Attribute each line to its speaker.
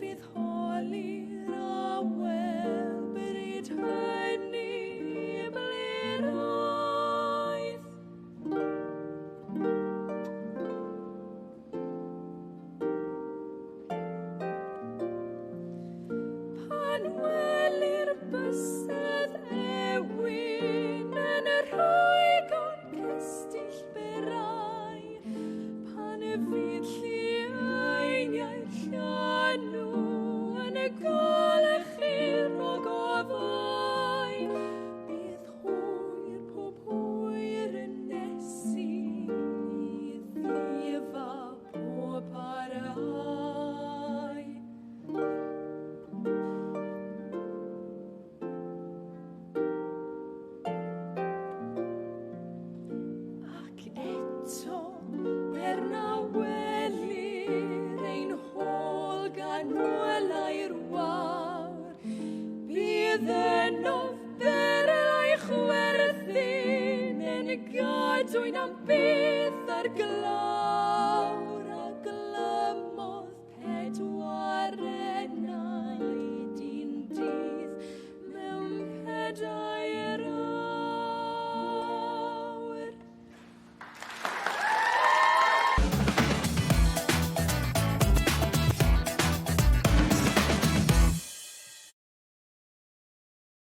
Speaker 1: bydd holi'r awel, bryd hynny ble roedd. Pan welir bysedd ewin yn yr rhwygon cestyll berau, pan y fydd llieiniau'r llanw yn y golechu'r o gofau, bydd hwyr pob hwyr yn nesu i ddifa pob parhau. Ac eto, na welir ein hôl gan welau'r wawr, bydd yn offer a'i chwerthin yn gadwyn am beth ar glaw.